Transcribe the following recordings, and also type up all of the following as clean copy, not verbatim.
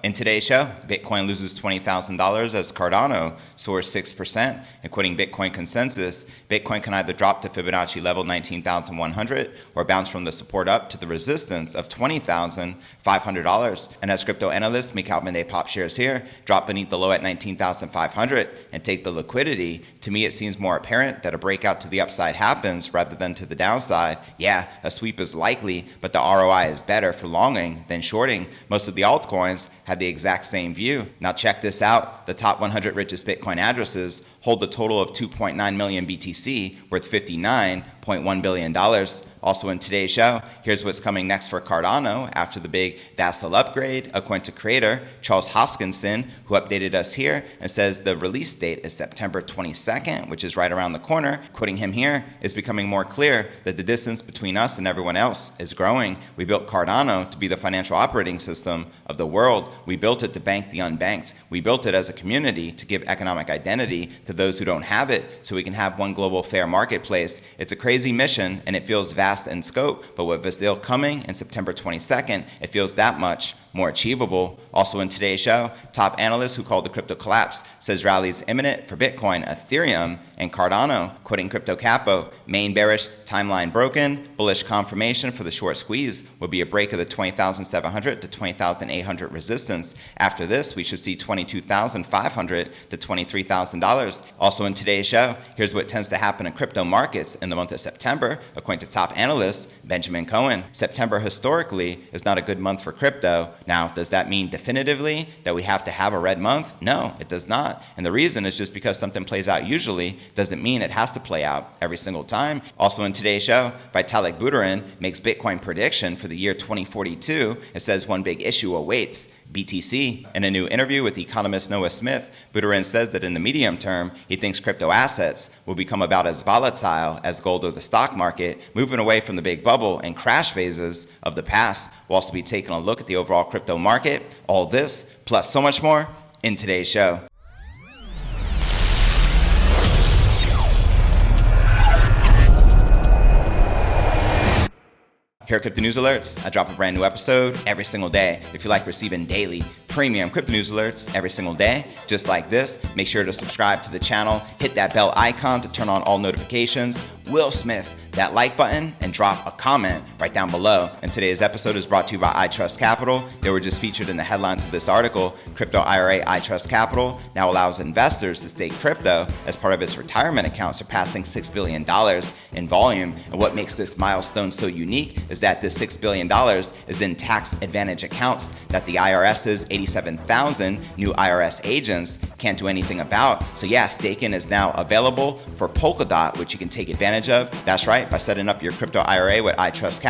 In today's show, Bitcoin loses $20,000 as Cardano soars 6%. According to Bitcoin consensus, Bitcoin can either drop to Fibonacci level 19,100 or bounce from the support up to the resistance of $20,500. And as crypto analysts Mikhail Monday Pop shares here, drop beneath the low at 19,500 and take the liquidity. To me, it seems more apparent that a breakout to the upside happens rather than to the downside. Yeah, a sweep is likely, but the ROI is better for longing than shorting. Most of the altcoins had the exact same view. Now check this out. The top 100 richest Bitcoin addresses hold a total of 2.9 million BTC, worth $59.1 billion. Also in today's show, here's what's coming next for Cardano after the big Vitalik upgrade. According to creator Charles Hoskinson, who updated us here and says the release date is September 22nd, which is right around the corner. Quoting him here, it's becoming more clear that the distance between us and everyone else is growing. We built Cardano to be the financial operating system of the world. We built it to bank the unbanked. We built it as a community to give economic identity to those who don't have it so we can have one global fair marketplace. It's a crazy mission and it feels vast in scope, but with Vitalik coming in September 22nd, it feels that much more achievable. Also in today's show, top analyst who called the crypto collapse says rally is imminent for Bitcoin, Ethereum, and Cardano. Quoting Crypto Capo, main bearish timeline broken, bullish confirmation for the short squeeze would be a break of the 20,700 to 20,800 resistance. After this, we should see $22,500 to $23,000. Also in today's show, here's what tends to happen in crypto markets in the month of September, according to top analyst Benjamin Cohen. September historically is not a good month for crypto. Now, does that mean definitively that we have to have a red month? No, it does not. And the reason is just because something plays out usually doesn't mean it has to play out every single time. Also in today's show, Vitalik Buterin makes Bitcoin prediction for the year 2042. It says one big issue awaits: BTC. In a new interview with economist Noah Smith, Buterin says that in the medium term, he thinks crypto assets will become about as volatile as gold or the stock market, moving away from the big bubble and crash phases of the past. We'll also be taking a look at the overall crypto market. All this, plus so much more, in today's show. Here at Crypto News Alerts, I drop a brand new episode every single day. If you like receiving daily premium crypto news alerts every single day, just like this, make sure to subscribe to the channel, hit that bell icon to turn on all notifications. Will Smith that like button and drop a comment right down below. And today's episode is brought to you by iTrust They were just featured in the headlines of this article. Crypto IRA iTrust now allows investors to stake crypto as part of its retirement account, surpassing $6 billion in volume. And what makes this milestone so unique is that this $6 billion is in tax advantage accounts that the IRS's 87,000 new IRS agents can't do anything about. So yeah, staking is now available for Polkadot, which you can take advantage of. That's right. By setting up your crypto IRA with iTrust,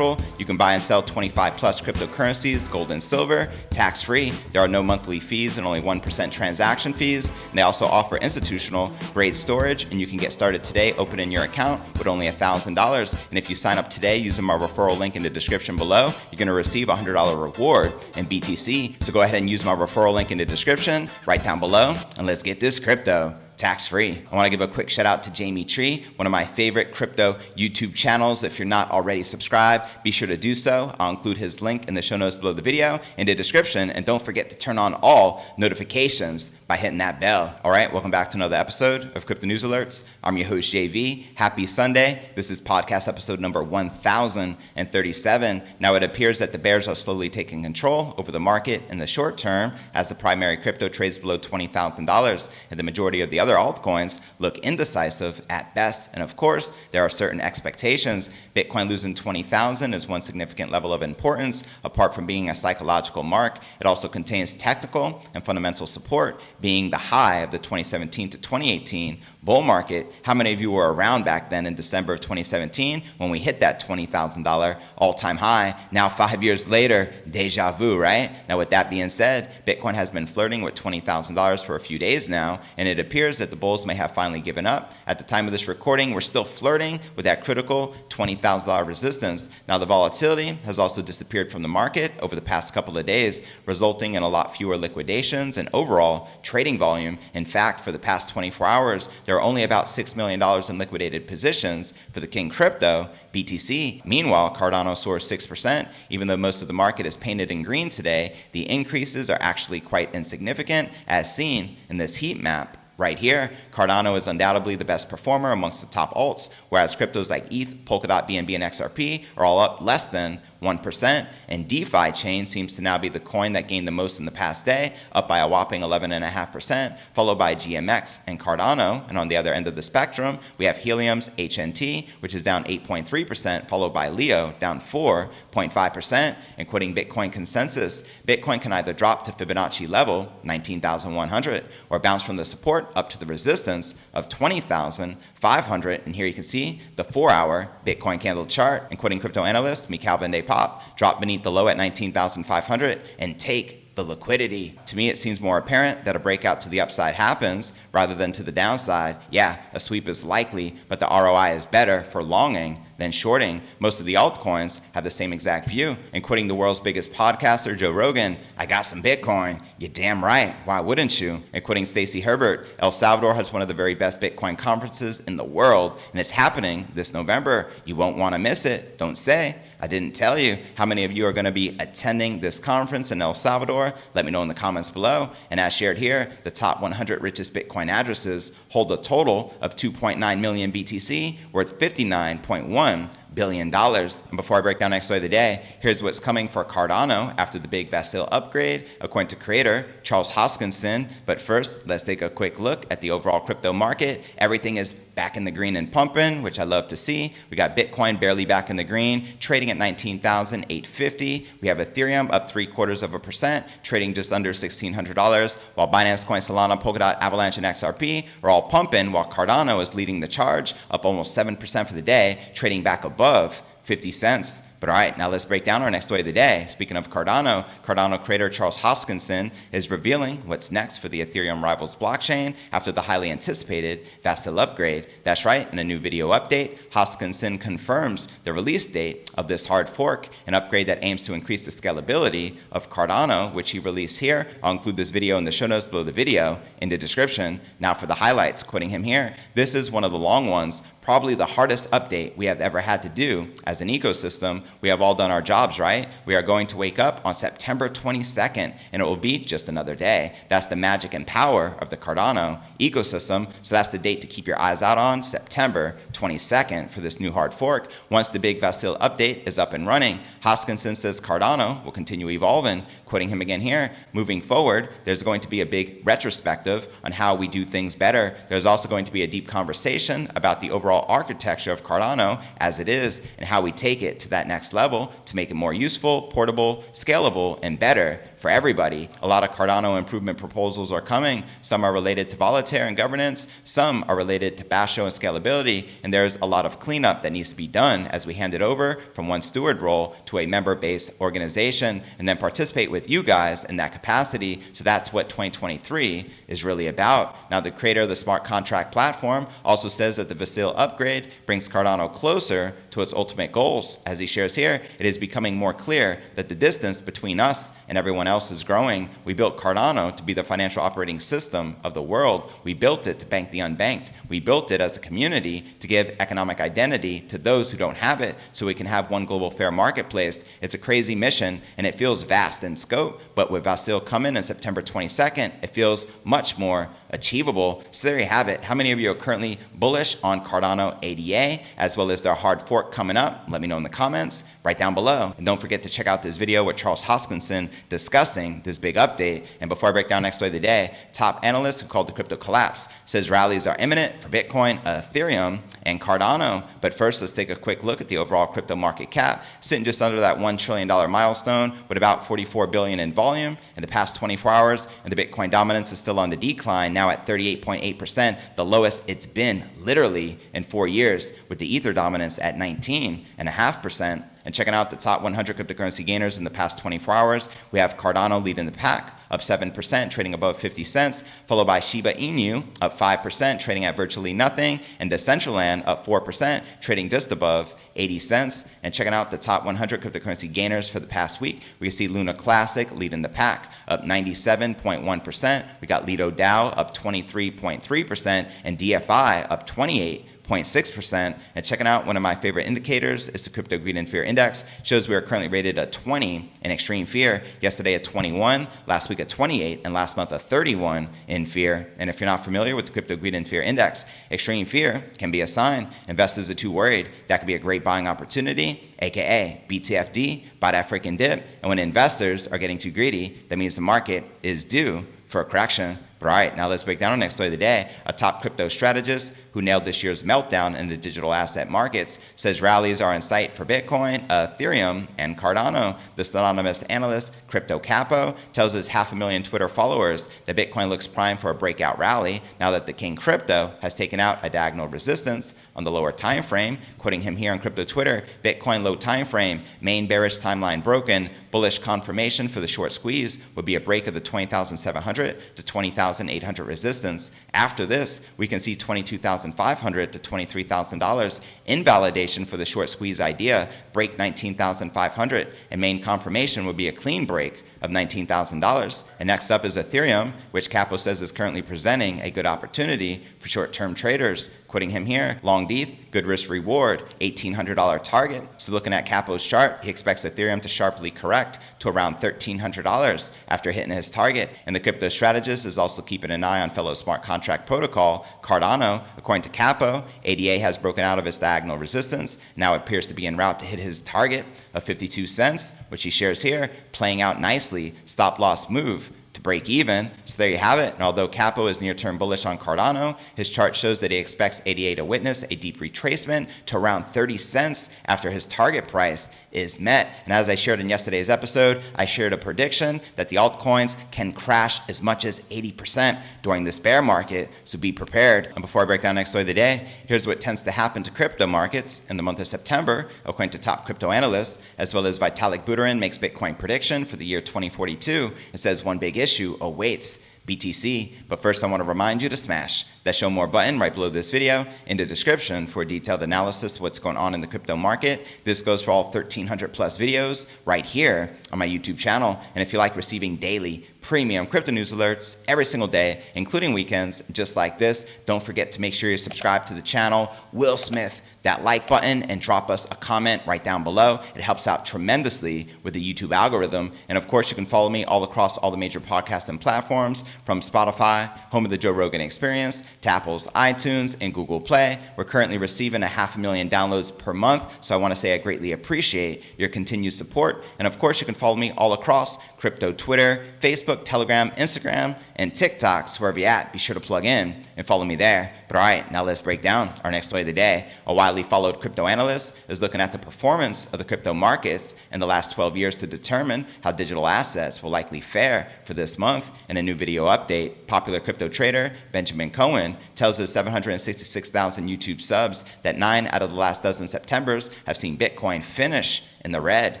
you can buy and sell 25 plus cryptocurrencies, gold and silver, tax-free. There are no monthly fees and only 1% transaction fees. And they also offer institutional grade storage, and you can get started today opening your account with only $1,000. And if you sign up today using my referral link in the description below, you're going to receive a $100 reward in BTC. So go ahead and use my referral link in the description right down below, and let's get this crypto tax-free. I want to give a quick shout out to Jamie Tree, one of my favorite crypto YouTube channels. If you're not already subscribed, be sure to do so. I'll include his link in the show notes below the video in the description. And don't forget to turn on all notifications by hitting that bell. All right, welcome back to another episode of Crypto News Alerts. I'm your host, JV. Happy Sunday. This is podcast episode number 1037. Now, it appears that the bears are slowly taking control over the market in the short term as the primary crypto trades below $20,000, and the majority of the other altcoins look indecisive at best. And of course, there are certain expectations. Bitcoin losing 20,000 is one significant level of importance. Apart from being a psychological mark, it also contains technical and fundamental support, being the high of the 2017 to 2018 bull market. How many of you were around back then in December of 2017 when we hit that $20,000 all-time high? Now, 5 years later, deja vu, right? Now, with that being said, Bitcoin has been flirting with $20,000 for a few days now, and it appears appears that the bulls may have finally given up. At the time of this recording, we're still flirting with that critical $20,000 resistance. Now, the volatility has also disappeared from the market over the past couple of days, resulting in a lot fewer liquidations and overall trading volume. In fact, for the past 24 hours, there are only about $6 million in liquidated positions for the king crypto, BTC. Meanwhile, Cardano soars 6%. Even though most of the market is painted in green today, the increases are actually quite insignificant, as seen in this heat map. Right here, Cardano is undoubtedly the best performer amongst the top alts, whereas cryptos like ETH, Polkadot, BNB, and XRP are all up less than 1%, and DeFi chain seems to now be the coin that gained the most in the past day, up by a whopping 11.5%, followed by GMX and Cardano. And on the other end of the spectrum, we have Helium's HNT, which is down 8.3%, followed by Leo, down 4.5%. And quoting Bitcoin consensus, Bitcoin can either drop to Fibonacci level, 19,100, or bounce from the support up to the resistance of 20,500. And here you can see the 4-hour Bitcoin candle chart. And quoting crypto analyst Mikhail Pop, drop beneath the low at 19,500 and take the liquidity. To me, it seems more apparent that a breakout to the upside happens rather than to the downside. Yeah, a sweep is likely, but the ROI is better for longing than shorting. Most of the altcoins have the same exact view. And quoting the world's biggest podcaster, Joe Rogan, I got some Bitcoin. You're damn right. Why wouldn't you? And quoting Stacey Herbert, El Salvador has one of the very best Bitcoin conferences in the world, and it's happening this November. You won't want to miss it. Don't say I didn't tell you. How many of you are going to be attending this conference in El Salvador? Let me know in the comments below. And as shared here, the top 100 richest Bitcoin addresses hold a total of 2.9 million BTC, worth $59.1 billion. And before I break down next way of the day, here's what's coming for Cardano after the big Vasil upgrade, according to creator Charles Hoskinson. But first, let's take a quick look at the overall crypto market. Everything is back in the green and pumping, which I love to see. We got Bitcoin barely back in the green, trading at 19,850. We have Ethereum up 0.75%, trading just under $1,600, while Binance Coin, Solana, Polkadot, Avalanche, and XRP are all pumping, while Cardano is leading the charge, up almost 7% for the day, trading back above 50 cents. But all right, now let's break down our next way of the day. Speaking of Cardano creator Charles Hoskinson is revealing what's next for the Ethereum Rivals blockchain after the highly anticipated Vasil upgrade. That's right, in a new video update, Hoskinson confirms the release date of this hard fork, an upgrade that aims to increase the scalability of Cardano, which he released here. I'll include this video in the show notes below the video in the description. Now for the highlights, quoting him here, this is one of the long ones, probably the hardest update we have ever had to do as an ecosystem. We have all done our jobs, right? We are going to wake up on September 22nd, and it will be just another day. That's the magic and power of the Cardano ecosystem. So that's the date to keep your eyes out on, September 22nd, for this new hard fork. Once the big Vasil update is up and running, Hoskinson says Cardano will continue evolving. Quoting him again here, moving forward, there's going to be a big retrospective on how we do things better. There's also going to be a deep conversation about the overall architecture of Cardano as it is and how we take it to that next level to make it more useful, portable, scalable, and better for everybody. A lot of Cardano improvement proposals are coming. Some are related to volatile and governance. Some are related to Basho and scalability. And there's a lot of cleanup that needs to be done as we hand it over from one steward role to a member-based organization and then participate with you guys in that capacity. So that's what 2023 is really about. Now, the creator of the smart contract platform also says that the Vasil upgrade brings Cardano closer to its ultimate goals. As he shares here, it is becoming more clear that the distance between us and everyone else is growing. We built Cardano to be the financial operating system of the world. We built it to bank the unbanked. We built it as a community to give economic identity to those who don't have it so we can have one global fair marketplace. It's a crazy mission and it feels vast in scope, but with Vasil coming on September 22nd, it feels much more achievable. So there you have it. How many of you are currently bullish on Cardano ADA as well as their hard fork coming up? Let me know in the comments right down below. And don't forget to check out this video with Charles Hoskinson discussing this big update. And before I break down next way of the day, top analyst who called the crypto collapse says rallies are imminent for Bitcoin, Ethereum, and Cardano. But first, let's take a quick look at the overall crypto market cap, sitting just under that $1 trillion milestone with about 44 billion in volume in the past 24 hours. And the Bitcoin dominance is still on the decline, now at 38.8%, the lowest it's been literally in 4 years, with the Ether dominance at 19.5%. And checking out the top 100 cryptocurrency gainers in the past 24 hours, we have Cardano leading the pack, up 7%, trading above 50 cents, followed by Shiba Inu, up 5%, trading at virtually nothing, and Decentraland, up 4%, trading just above 80 cents. And checking out the top 100 cryptocurrency gainers for the past week, we can see Luna Classic leading the pack, up 97.1%. We got Lido DAO up 23.3%, and DFI up 28.6%. And checking out one of my favorite indicators is the Crypto Greed and Fear Index. Shows we are currently rated a 20 in extreme fear. Yesterday a 21, last week a 28, and last month a 31 in fear. And if you're not familiar with the Crypto Greed and Fear Index, extreme fear can be a sign investors are too worried. That could be a great buying opportunity, aka BTFD, buy that freaking dip. And when investors are getting too greedy, that means the market is due for a correction. But all right, now let's break down our next story of the day. A top crypto strategist who nailed this year's meltdown in the digital asset markets says rallies are in sight for Bitcoin, Ethereum, and Cardano. This anonymous analyst, Crypto Capo, tells his 500,000 Twitter followers that Bitcoin looks primed for a breakout rally now that the King Crypto has taken out a diagonal resistance on the lower time frame. Quoting him here on Crypto Twitter, Bitcoin low time frame, main bearish timeline broken, bullish confirmation for the short squeeze would be a break of the 20,700 to 20,800 resistance. After this, we can see $22,500 to $23,000 invalidation for the short squeeze idea, break 19,500, and main confirmation would be a clean break of $19,000. And next up is Ethereum, which Capo says is currently presenting a good opportunity for short-term traders. Quoting him here, long ETH, good risk reward, $1,800 target. So looking at Capo's chart, he expects Ethereum to sharply correct to around $1,300 after hitting his target. And the crypto strategist is also keeping an eye on fellow smart contract protocol, Cardano. According to Capo, ADA has broken out of its diagonal resistance. Now it appears to be en route to hit his target of 52 cents, which he shares here, playing out nicely, stop loss move to break even. So there you have it. And although Capo is near-term bullish on Cardano, his chart shows that he expects ADA to witness a deep retracement to around 30 cents after his target price is met. And as I shared in yesterday's episode, I shared a prediction that the altcoins can crash as much as 80% during this bear market, so be prepared. And before I break down next story of the day, here's what tends to happen to crypto markets in the month of September, according to top crypto analysts, as well as Vitalik Buterin makes Bitcoin prediction for the year 2042. It says one big issue awaits BTC. But first, I want to remind you to smash that show more button right below this video in the description for a detailed analysis of what's going on in the crypto market. This goes for all 1,300 plus videos right here on my YouTube channel. And if you like receiving daily premium crypto news alerts every single day, including weekends, just like this, don't forget to make sure you're subscribed to the channel. Will Smith that like button and drop us a comment right down below. It helps out tremendously with the YouTube algorithm. And of course, you can follow me all across all the major podcasts and platforms, from Spotify, home of the Joe Rogan Experience, to Apple's iTunes and Google Play. We're currently receiving 500,000 downloads per month, so I want to say I greatly appreciate your continued support. And of course, you can follow me all across crypto Twitter, Facebook, Telegram, Instagram, and TikTok. So wherever you're at, be sure to plug in and follow me there. But all right, now let's break down our next story of the day. A widely followed crypto analyst is looking at the performance of the crypto markets in the last 12 years to determine how digital assets will likely fare for this month. In a new video update, popular crypto trader Benjamin Cohen tells his 766,000 YouTube subs that 9 out of the last dozen Septembers have seen Bitcoin finish in the red.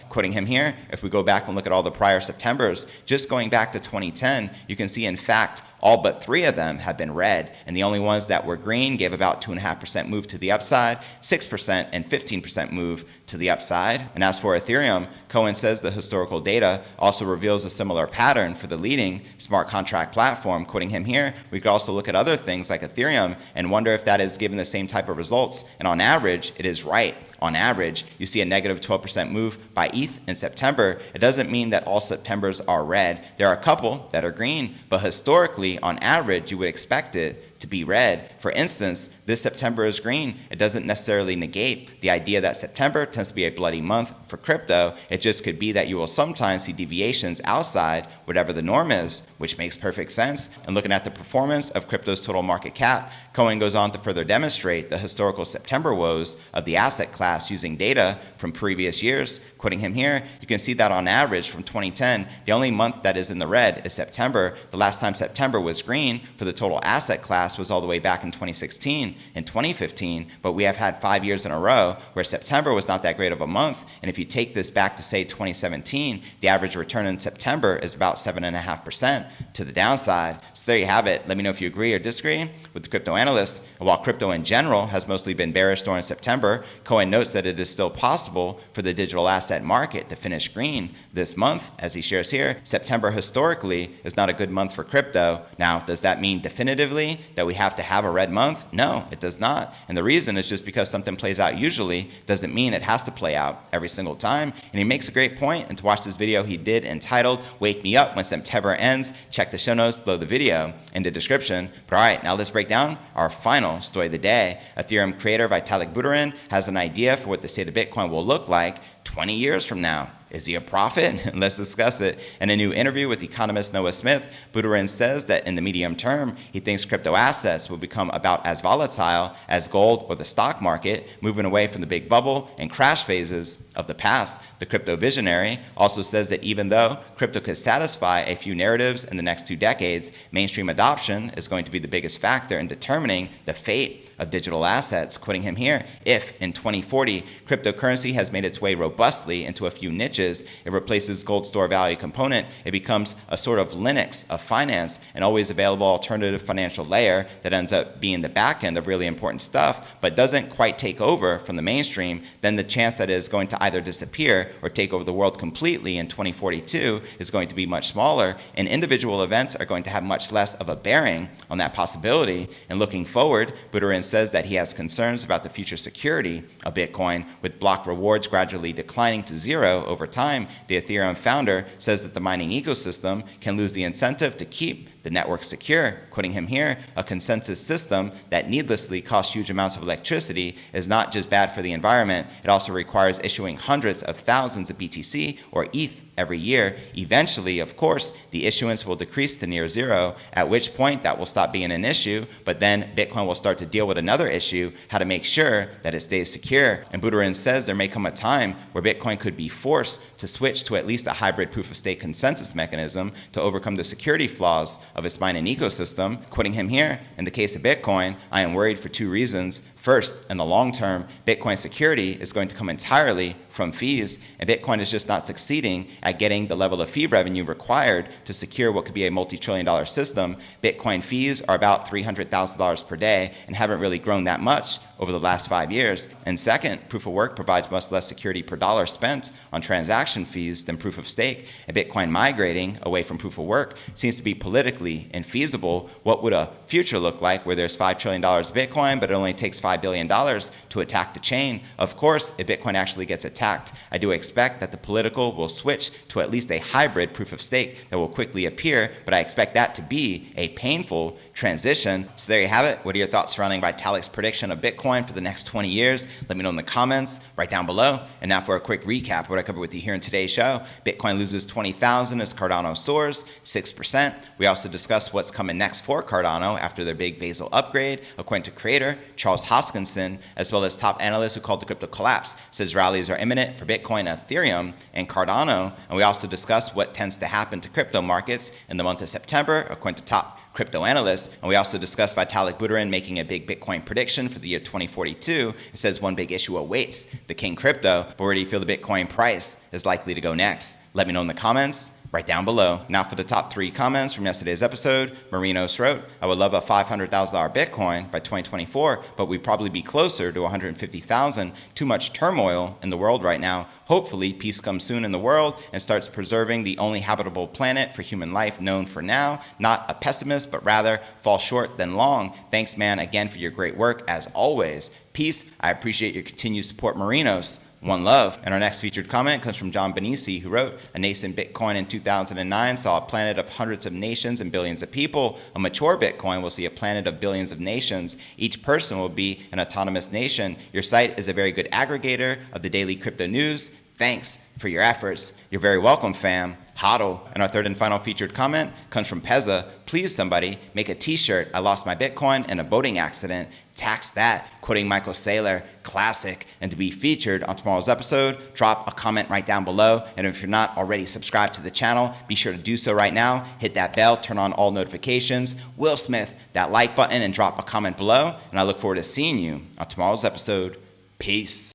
Quoting him here, if we go back and look at all the prior Septembers, just going back to 2010, you can see in fact all but 3 of them have been red, and the only ones that were green gave about 2.5% move to the upside, 6% and 15% move to the upside. And as for Ethereum, Cohen says the historical data also reveals a similar pattern for the leading smart contract platform. Quoting him here, we could also look at other things like Ethereum and wonder if that is given the same type of results. And on average, it is right. On average, you see a negative 12% move by ETH in September. It doesn't mean that all Septembers are red. There are a couple that are green, but historically, on average, you would expect it to be red. For instance, this September is green. It doesn't necessarily negate the idea that September tends to be a bloody month for crypto. It just could be that you will sometimes see deviations outside whatever the norm is, which makes perfect sense. And looking at the performance of crypto's total market cap, Cohen goes on to further demonstrate the historical September woes of the asset class using data from previous years. Quoting him here, you can see that on average from 2010, the only month that is in the red is September. The last time September was green for the total asset class last was all the way back in 2016 and 2015, but we have had 5 years in a row where September was not that great of a month. And if you take this back to, say, 2017, the average return in September is about 7.5% to the downside. So there you have it. Let me know if you agree or disagree with the crypto analysts. And while crypto in general has mostly been bearish during September, Cohen notes that it is still possible for the digital asset market to finish green this month. As he shares here, September historically is not a good month for crypto. Now, does that mean definitively that we have to have a red month? No, it does not. And the reason is just because something plays out usually doesn't mean it has to play out every single time. And he makes a great point. And to watch this video he did entitled "Wake Me Up When September Ends," check the show notes below the video in the description. But all right, now let's break down our final story of the day. Ethereum creator Vitalik Buterin has an idea for what the state of Bitcoin will look like 20 years from now. Is he a prophet? Let's discuss it. In a new interview with economist Noah Smith, Buterin says that in the medium term, he thinks crypto assets will become about as volatile as gold or the stock market, moving away from the big bubble and crash phases of the past. The crypto visionary also says that even though crypto could satisfy a few narratives in the next 2 decades, mainstream adoption is going to be the biggest factor in determining the fate of digital assets. Quoting him here, if in 2040 cryptocurrency has made its way robustly into a few niches, it replaces gold store value component, it becomes a sort of Linux of finance, an always available alternative financial layer that ends up being the back end of really important stuff, but doesn't quite take over from the mainstream, then the chance that it is going to either disappear or take over the world completely in 2042 is going to be much smaller, and individual events are going to have much less of a bearing on that possibility. And looking forward, Buterin says that he has concerns about the future security of Bitcoin, with block rewards gradually declining to zero over time. The Ethereum founder says that the mining ecosystem can lose the incentive to keep the network secure. Quoting him here, a consensus system that needlessly costs huge amounts of electricity is not just bad for the environment, it also requires issuing hundreds of thousands of BTC or ETH every year. Eventually, of course, the issuance will decrease to near zero, at which point that will stop being an issue, but then Bitcoin will start to deal with another issue, how to make sure that it stays secure. And Buterin says there may come a time where Bitcoin could be forced to switch to at least a hybrid proof-of-stake consensus mechanism to overcome the security flaws of its mining ecosystem. Quoting him here, in the case of Bitcoin, I am worried for 2 reasons. First, in the long term, Bitcoin security is going to come entirely from fees, and Bitcoin is just not succeeding at getting the level of fee revenue required to secure what could be a multi-trillion-dollar system. Bitcoin fees are about $300,000 per day and haven't really grown that much over the last 5 years. And second, proof of work provides much less security per dollar spent on transaction fees than proof of stake, and Bitcoin migrating away from proof of work seems to be politically infeasible. What would a future look like where there's $5 trillion of Bitcoin, but it only takes $5 billion to attack the chain? Of course, if Bitcoin actually gets attacked, I do expect that the political will switch to at least a hybrid proof of stake that will quickly appear, but I expect that to be a painful transition. So there you have it. What are your thoughts surrounding Vitalik's prediction of Bitcoin for the next 20 years? Let me know in the comments right down below. And now for a quick recap of what I covered with you here in today's show. Bitcoin loses 20,000 as Cardano soars 6%. We also discussed what's coming next for Cardano after their big Basel upgrade. According to creator Charles Hoskinson, as well as top analysts who called the crypto collapse, says rallies are imminent for Bitcoin, Ethereum, and Cardano. And we also discussed what tends to happen to crypto markets in the month of September, according to top crypto analysts. And we also discussed Vitalik Buterin making a big Bitcoin prediction for the year 2042. It says one big issue awaits the king crypto. But where do you feel the Bitcoin price is likely to go next? Let me know in the comments right down below. Now for the top 3 comments from yesterday's episode. Marinos wrote, I would love a $500,000 Bitcoin by 2024, but we'd probably be closer to 150,000. Too much turmoil in the world right now. Hopefully peace comes soon in the world and starts preserving the only habitable planet for human life known for now. Not a pessimist, but rather fall short than long. Thanks, man, again for your great work as always. Peace. I appreciate your continued support, Marinos. One love. And our next featured comment comes from John Benisi, who wrote, a nascent Bitcoin in 2009 saw a planet of hundreds of nations and billions of people. A mature Bitcoin will see a planet of billions of nations. Each person will be an autonomous nation. Your site is a very good aggregator of the daily crypto news. Thanks for your efforts. You're very welcome, fam. hodl. And our third and final featured comment comes from Pezza. Please, somebody, make a t-shirt. I lost my Bitcoin in a boating accident. Tax that, quoting Michael Saylor, classic. And to be featured on tomorrow's episode, drop a comment right down below. And if you're not already subscribed to the channel, be sure to do so right now. Hit that bell, turn on all notifications. Will Smith, that like button, and drop a comment below. And I look forward to seeing you on tomorrow's episode. Peace.